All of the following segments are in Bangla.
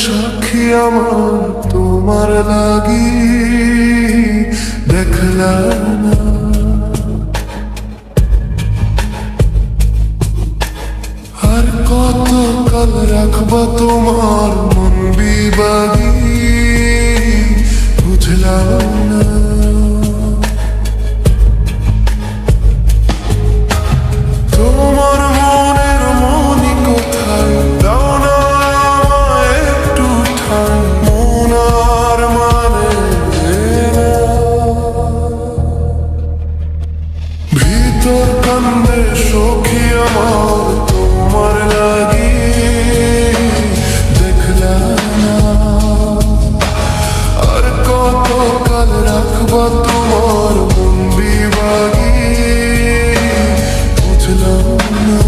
সাক্ষী আমার তোমার লাগি দেখলাম না। আর কত কাল রাখবা তোমার মন বিবাগী বুঝলাম না। তোমার মনের মনি কোথায় দাও না আমায় একটু ঠাই, মন আর মানে না। ভিতর কান্দে সখী আমার তোমার লাগি দেখলাম না। আর কত কাল রাখবা তোমার মন বিবাগী বুঝলাম না।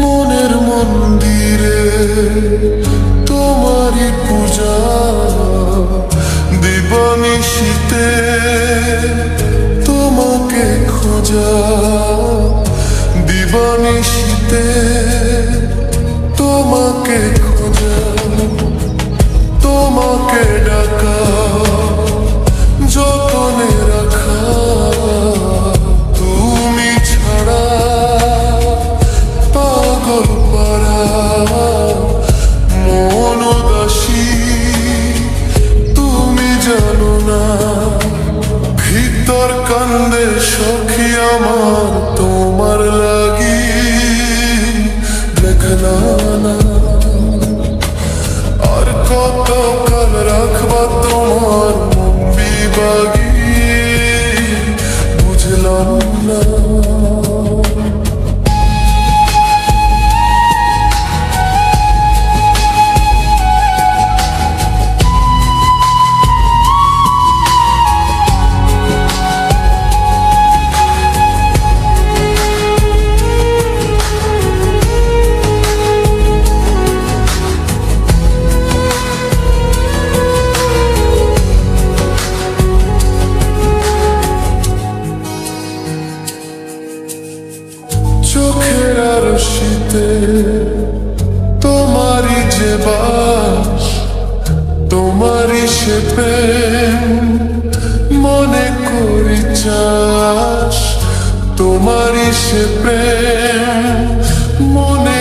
মনের মন্দিরে তোমারই পূজা দিবানিশীতে তোমাকে খোঁজা, দিবানিশীতে তোমাকে খোঁজা, তোমাকে ডাকা যতনে রাখা। তুমি ছাড়া পাগল পারা মন উদাসী তুমি জানো না। ভিতর কান্দে সখী আমার তোমার লাগি দেখলা না। আর কত কাল রাখবা তোমার মন বিবাগী বুঝলাম না। চোখের আরশিতে তোমারই যে বাস, তোমারই সে প্রেম মনে করি চাস, তোমারই সে প্রেম মনে